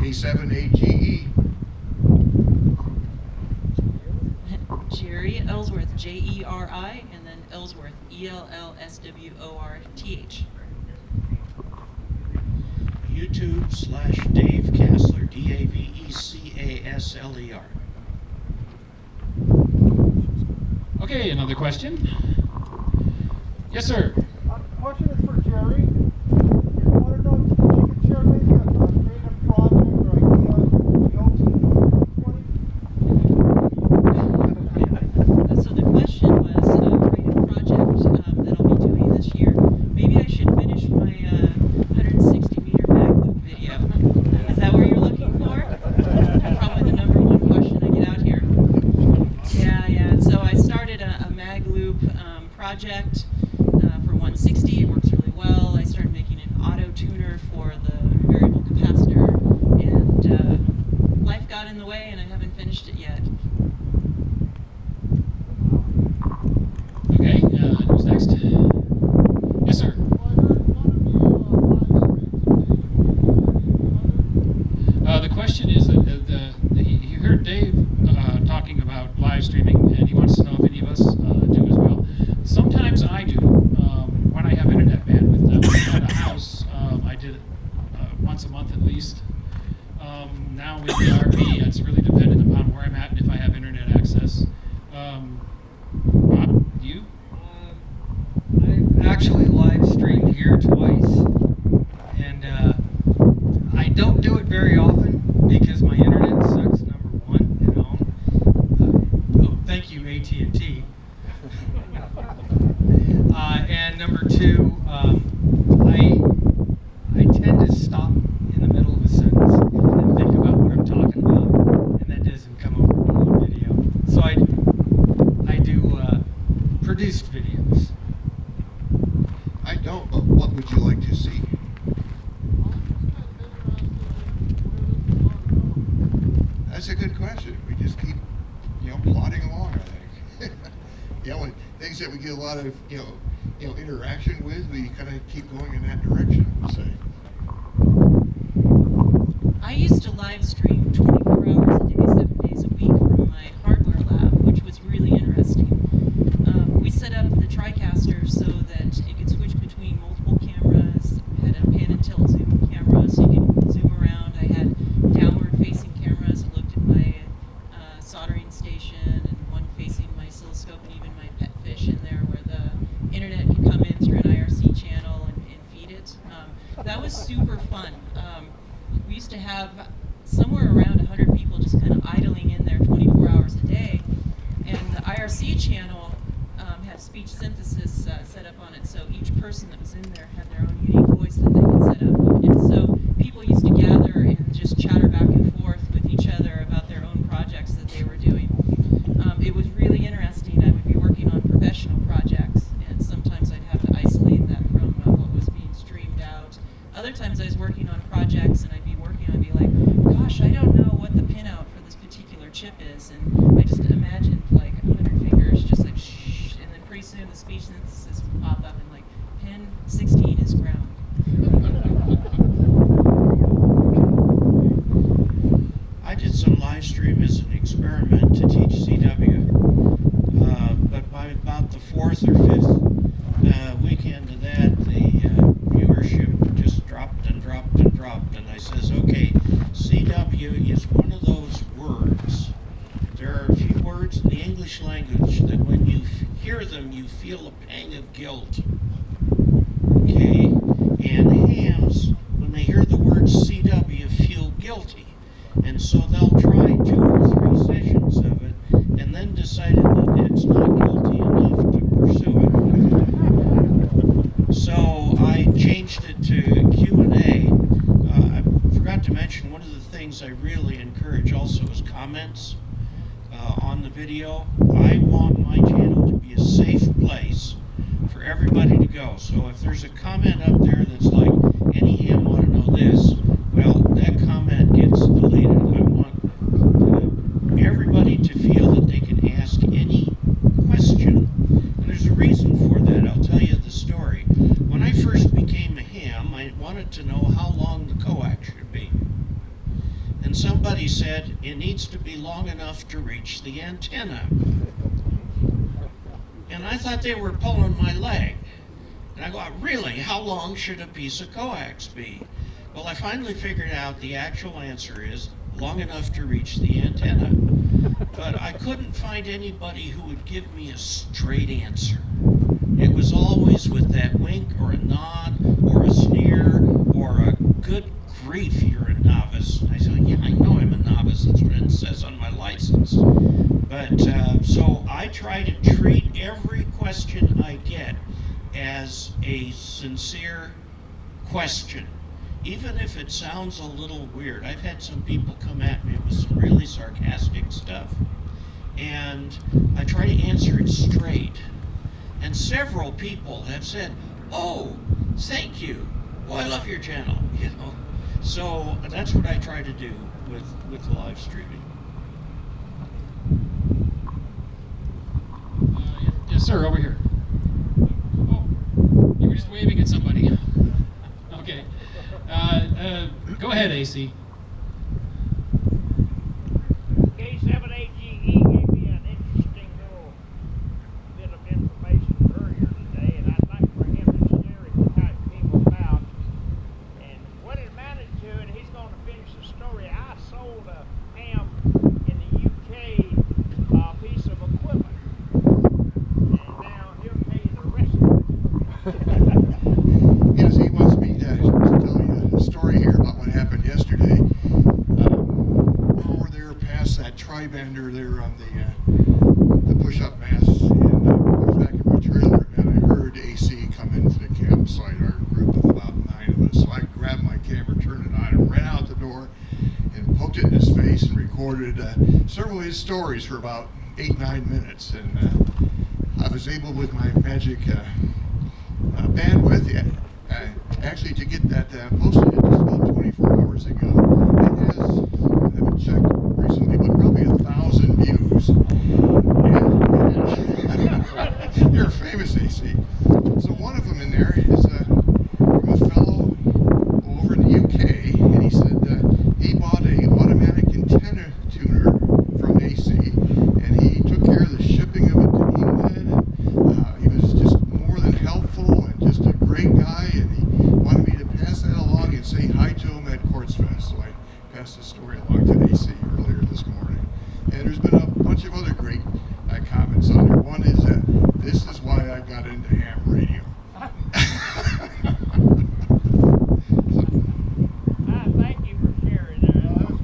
K7AGE. Jerry Ellsworth, Jeri, and then Ellsworth, ELLSWORTH. YouTube/Dave Casler, DAVECASLER. Okay, another question. Yes, sir. The question is for Jerry. I want to know if you could share maybe a creative project or idea you hope to do in 2020. So the question was a creative project that I'll be doing this year. Maybe I should finish my 160-meter mag loop video. Is that what you're looking for? Probably the #1 question I get out here. Yeah. So I started a mag loop project for 160. It works really well. I started making an auto tuner for the variable capacitor, and life got in the way, and I haven't finished it yet. Okay, who's next? Yes, sir. The question is that he heard Dave talking about live streaming, and he wants to know if any of us do as well. Sometimes I do, when I have internet bandwidth. At a house, I did it once a month at least. Now with the RV, it's really dependent upon where I'm at and if I have internet access. Bob, you? I've actually live streamed here twice, and I don't do it very often because my internet sucks, #1 at home. Thank you, AT&T. And #2, I tend to stop in the middle of a sentence and think about what I'm talking about, and that doesn't come over on video. So I do produced videos. I don't, but what would you like to see? That's a good question. We just keep, plodding along, I think. Things that we get a lot of, interaction with, we kind of keep going in that direction, I would say. I used to live stream 24 hours a day, 7 days a week from my hardware lab, which was really interesting. We set up the TriCaster so that it could switch between multiple cameras. I had a pan and tilt zoom camera so you could zoom around. I had downward facing cameras that looked at my soldering station, and one facing my oscilloscope, and even my pet fish in there where the internet could come in through an IRC channel and feed it. That was super fun. We used to have somewhere around 100 people just kind of idling in there 24 hours a day, and the IRC channel had speech synthesis set up on it, so each person that was in there had their own unique voice that they could set up. And so people used to gather and just chatter back and forth with each other about their own projects that they were doing. It was really interesting. I would be working on professional projects, and sometimes I'd have to isolate that from what was being streamed out. Other times I was working on projects, and I'd be like, gosh, I don't know what the pinout for this particular chip is, and I just imagined like 100 fingers just like shh, and then pretty soon the speech synthesis would pop up and like pin 16 is ground. I did some live stream as an experiment to teach CW, but by about the 4th or 5th weekend of that, the viewership just dropped, and I says, okay, CW is one of those words. There are a few words in the English language that when you hear them, you feel a pang of guilt. Okay? And hams, when they hear the word CW, feel guilty. And so they'll try 2 or 3 sessions of it and then decide that it's not guilty enough to pursue it. So I changed it to Q&A. I forgot to mention one of the things I really encourage also is comments on the video. I want my channel to be a safe place for everybody to go. So if there's a comment up there that's like, any ham ought to know this, well, that comment gets deleted. I want everybody to feel that they can ask any question. And there's a reason for that. I'll tell you the story. When I first became a ham, I wanted to know how long the coax should be. and somebody said it needs to be long enough to reach the antenna. And I thought they were pulling my leg. And I go, really, how long should a piece of coax be? Well, I finally figured out the actual answer is long enough to reach the antenna. But I couldn't find anybody who would give me a straight answer. It was always with that wink or a nod or a sneer or a good grief, you're a novice. I said, yeah, I know I'm a novice. That's what it says on my license. But so I try to treat every question I get as a sincere question, even if it sounds a little weird. I've had some people come at me with some really sarcastic stuff, and I try to answer it straight. And several people have said, oh, thank you. Oh, I love your channel, you know. So that's what I try to do with live streaming. Yes, sir, over here. Oh, you were just waving at somebody. Okay. Go ahead, AC. K7AGE gave me an interesting little bit of information earlier today, and I'd like for him to share it how it came about and what it amounted to, and he's going to finish the story. I sold a ham in the UK piece of equipment, and now he'll tell you the rest of it. Yes, he wants me to tell you a story here about what happened yesterday. Over there past that tri-bender there on the push-up masts, and I was back in my trailer, and I heard AC come into the campsite, our group of about 9 of us. So I grabbed my camera, turned it on, and ran out the door and poked it in his face and recorded several of his stories for about 8-9 minutes. And I was able, with my magic bandwidth, actually to get that posted just about 24 hours ago. It has, I haven't checked recently, but probably 1,000 views. And you're famous, AC. So one of them in there is from a fellow over in the UK, and he said he bought a automatic antenna tuner from AC, and he took care of the shipping of it to England. And, he was just more than helpful and just a great guy, and he wanted me to pass that along and say hi to him at Quartzfest. So I passed the story along to AC earlier this morning. And there's been a bunch of other great comments on there. One is this is why I got into ham radio. Thank you for sharing that.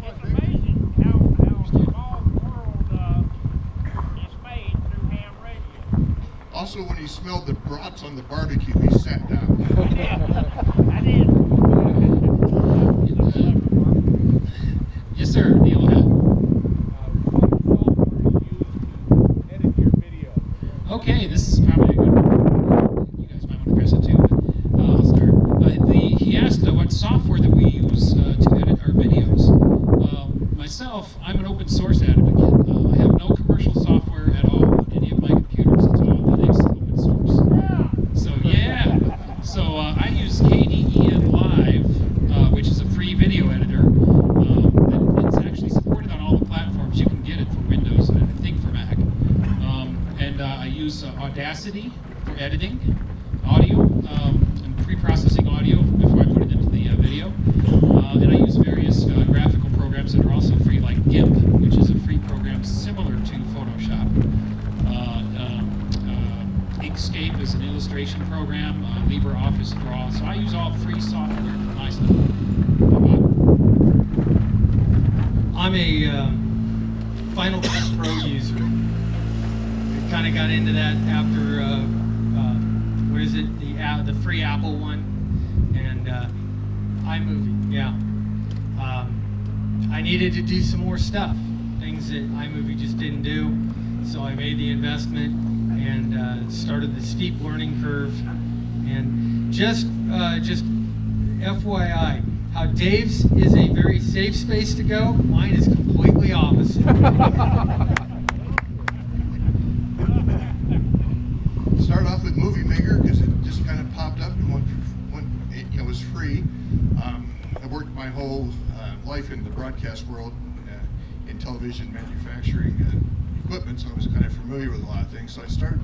It's amazing how small the world is made through ham radio. Also, when he smelled the brats on the barbecue, he sat down. I did. Yes, sir, Neil. Okay, this is probably a good one. You guys might want to address it too, but I'll start. He asked what software that we use to edit our videos. Myself, I'm an open source advocate. I have no commercial software at all on any of my computers. It's all Linux open source. So yeah, so I use KDEN Live, which is a free video editor. It's actually supported on all the platforms. You can get it for Windows and I think for Mac. And I use Audacity for editing audio and pre-processing audio before I put it into the video. And I use various graphical programs that are also free, like GIMP, which is a free program similar to Photoshop. Inkscape is an illustration program, LibreOffice Draw. So I use all free software for my stuff. I'm a Final Cut Pro user. I kind of got into that after what is it, the free Apple one, and iMovie. Yeah, I needed to do some more stuff, things that iMovie just didn't do. So I made the investment and started the steep learning curve. And just FYI, how Dave's is a very safe space to go, mine is completely opposite. Started off with Movie Maker because it just kind of popped up and it was free. I worked my whole life in the broadcast world, in television manufacturing equipment, so I was kind of familiar with a lot of things. So I started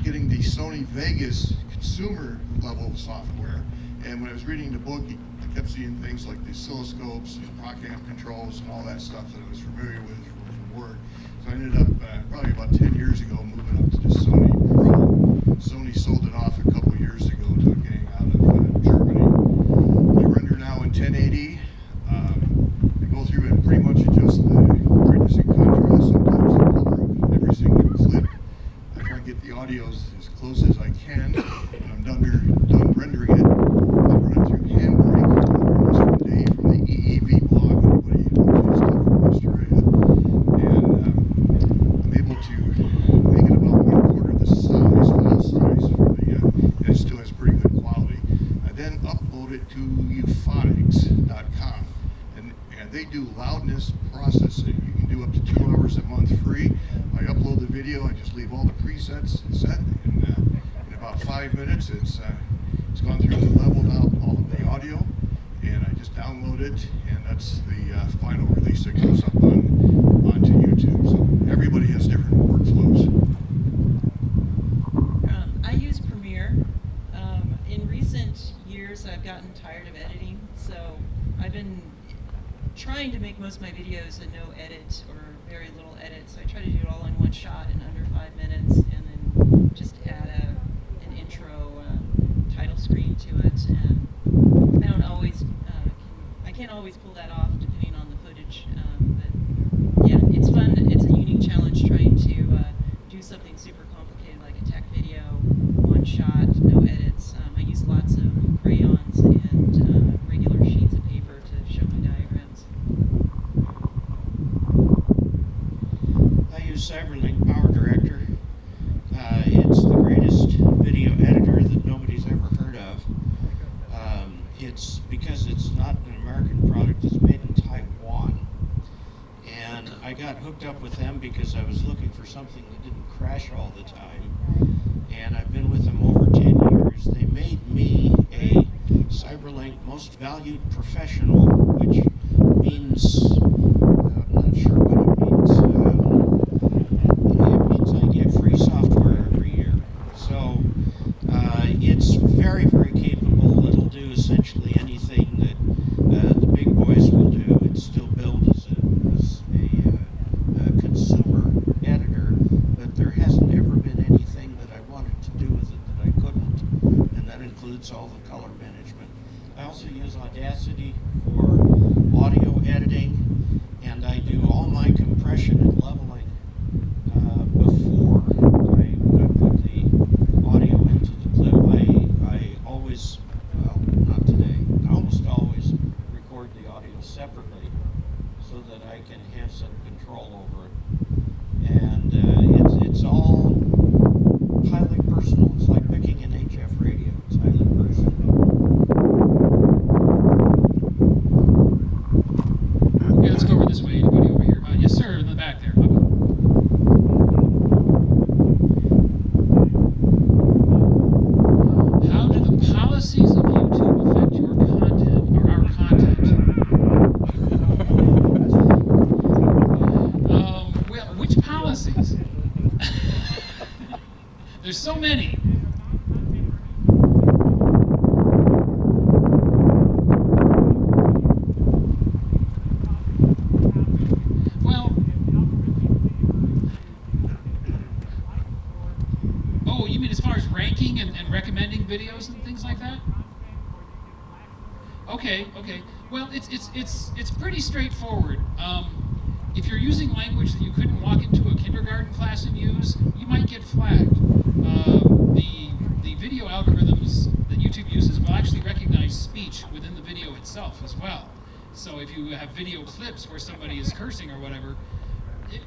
getting the Sony Vegas consumer level software, and when I was reading the book, I kept seeing things like the oscilloscopes, and proc amp controls, and all that stuff that I was familiar with from work. So I ended up probably about 10 years ago moving up to the Sony Pro. Sony sold it off a couple years ago to a gang out of Germany. I render now in 1080. I go through and pretty much adjust the brightness and contrast, sometimes the color of every single clip. I try and get the audio as close as I can. When I'm done rendering it, I run it through Handbrake. I learned this from Dave from the EEV blog, anybody who watches stuff from Australia. And I'm able to make it about 1/4 the size, file size, for the, and it still has pretty good quality. I then upload it to euphonics.com. And they do loudness processing. You can do up to 2 hours a month free. I upload the video, I just leave all the presets set, and in about 5 minutes it's gone through and leveled out all of the audio, and I just download it, and that's the final release that goes up onto YouTube. So everybody has different workflows. I use Premiere. In recent years, I've gotten tired of editing, so I've been trying to make most of my videos a no edit or very little edit. So I try to do it all in one shot in under 5 minutes, and then just add an intro title screen to it. And I don't always, I can't always pull that off depending on the footage. But yeah, it's fun. It's a unique challenge trying to do something super complicated like a tech video, one shot, no edits. I use lots of crayons and regular sheets of paper to show my diagrams. I use CyberLink Power Director. It's the greatest video editor that nobody's ever heard of. It's because it's not an American product, it's made in Taiwan. And I got hooked up with them because I was looking for something that didn't crash all the time. And I've been with them over 10 years. They made me a CyberLink Most Valued Professional, which means, I'm not sure what it means. It means I get free software every year. So it's very, very capable. It'll do essentially anything that the big boys will do. It's still billed as a consumer editor, but there hasn't ever been anything that I wanted to do with it that I couldn't, and that includes all the color management. I also use Audacity for audio editing, and I do all my compression and leveling before I put the audio into the clip. I always, well, not today, I almost always record the audio separately so that I can have some control over it. And it's all highly personal. It's like picking an HF radio. It's highly personal. Okay, let's go over this way. Anybody over here? Yes, sir, in the back there. How do the policies of YouTube affect your content or our content? Well, which policies? There's so many. Well, oh, you mean as far as ranking and recommending videos and things like that? Okay. Well, it's pretty straightforward. If you're using language that you couldn't walk into a kindergarten class and use, you might get flagged. The video algorithms that YouTube uses will actually recognize speech within the video itself as well. So if you have video clips where somebody is cursing or whatever,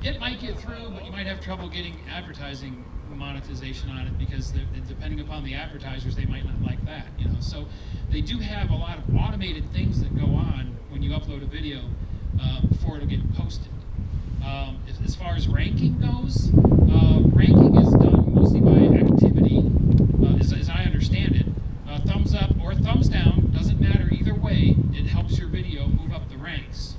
it might get through, but you might have trouble getting advertising monetization on it because depending upon the advertisers, they might not like that. So they do have a lot of automated things that go on when you upload a video before it'll get posted. As far as ranking goes, ranking is done mostly by activity, as I understand it. Thumbs up or thumbs down, doesn't matter either way, it helps your video move up the ranks.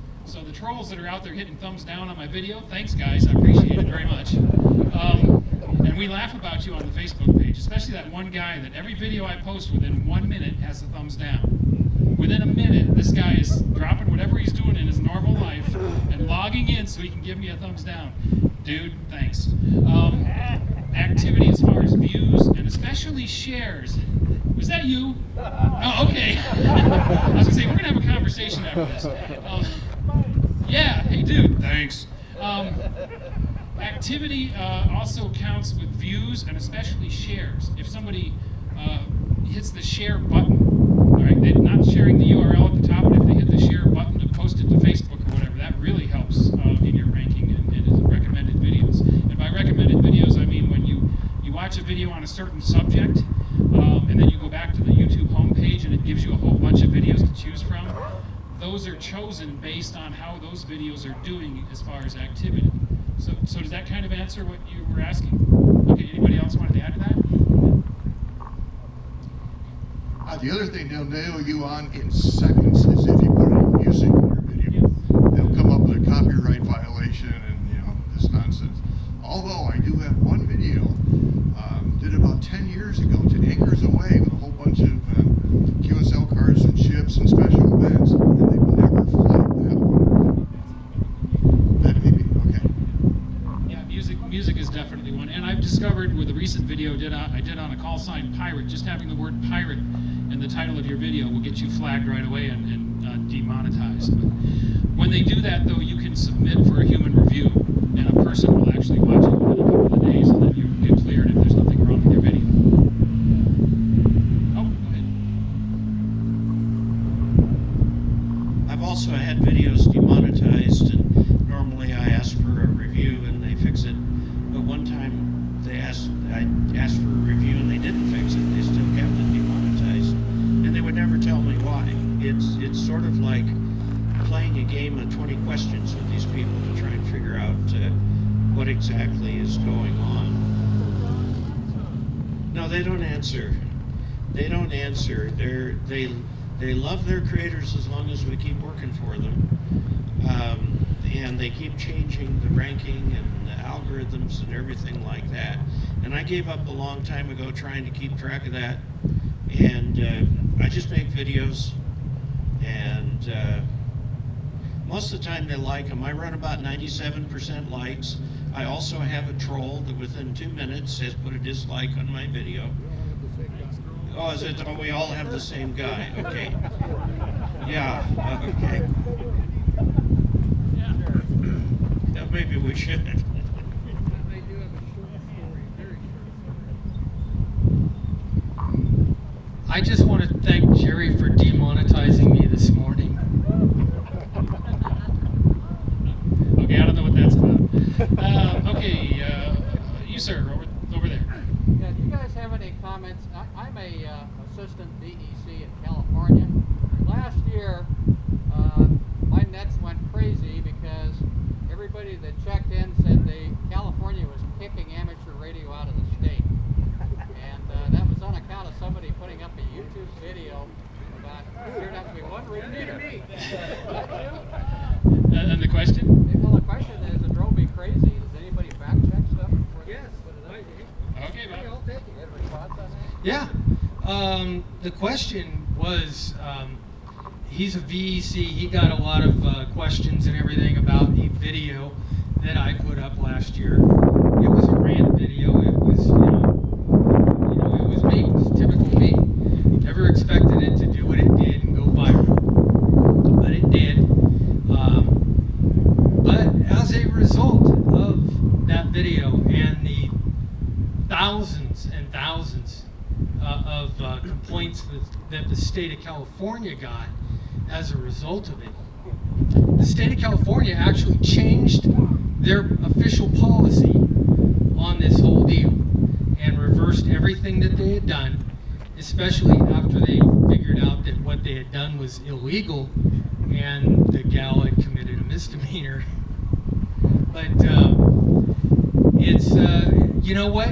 the trolls that are out there hitting thumbs down on my video, thanks guys, I appreciate it very much. And we laugh about you on the Facebook page, especially that one guy that every video I post within 1 minute has the thumbs down. Within a minute, this guy is dropping whatever he's doing in his normal life and logging in so he can give me a thumbs down. Dude, thanks. Activity as far as views and especially shares. Was that you? Oh, okay. I was gonna say, we're gonna have a conversation after this. Yeah, hey dude, thanks. Activity also counts with views and especially shares. If somebody hits the share button, all right, they're not sharing the URL at the top, but if they hit the share button to post it to Facebook or whatever, that really helps in your ranking and is recommended videos. And by recommended videos, I mean when you watch a video on a certain subject, and then you go back to the YouTube homepage and it gives you a whole bunch of videos to choose from. Those are chosen based on how those videos are doing as far as activity. So does that kind of answer what you were asking? Okay, anybody else wanted to add to that? The other thing they'll nail you on in seconds is if you put any music in your video. They'll come up with a copyright violation and this nonsense. Although I do have one video, did about 10 years ago to Anchors Away with a whole bunch of QSL cards and chips and special events, and they've never flagged that one. That may be, okay. Yeah, music is definitely one. And I've discovered with a recent video I did on a call sign pirate, just having the word pirate in the title of your video will get you flagged right away and demonetized. But when they do that, though, you can submit for a human review, and a person will actually watch it within a couple of days, and then you get cleared if there's nothing wrong with your video. Oh, go ahead. I've also had videos demonetized, and normally I ask for a review and they fix it. But one time I asked for a review and they didn't fix it. They still kept it demonetized, and they would never tell me why. It's sort of like playing a game of 20 questions with these people to try and figure out what exactly is going on. No, they don't answer. They don't answer. They love their creators as long as we keep working for them. And they keep changing the ranking and the algorithms and everything like that. And I gave up a long time ago trying to keep track of that. And I just make videos, and most of the time they like them. I run about 97% likes. I also have a troll that within 2 minutes has put a dislike on my video. Oh, is it? Oh, we all have the same guy. Okay. Yeah. Okay. Yeah, maybe we should. I just want to thank Jerry for demonetizing me this morning. Okay, I don't know what that's about. Okay, you sir, over there. Yeah, do you guys have any comments? I'm a assistant DEC in California. Last year, my nets went crazy because everybody that checked in said California was kicking amateur radio out of the state. And that was on account of somebody putting up a YouTube video about there turned out to be one repeater. And the question? Well, the question is, it drove me crazy. Does anybody fact check stuff before they put it up? Okay, Bob. I'll take it. You have a response on that? Yeah. The question was, he's a VEC. He got a lot of questions and everything about the video that I put up last year. It was a rant video. It was, it was me. It's typical me. Never expected it to do what it did and go viral, but it did. But as a result of that video and the thousands and thousands of complaints that the state of California got as a result of it, the state of California actually changed their official policy on this whole deal and reversed everything that they had done, especially after they figured out that what they had done was illegal and the gal had committed a misdemeanor. But it's, you know what?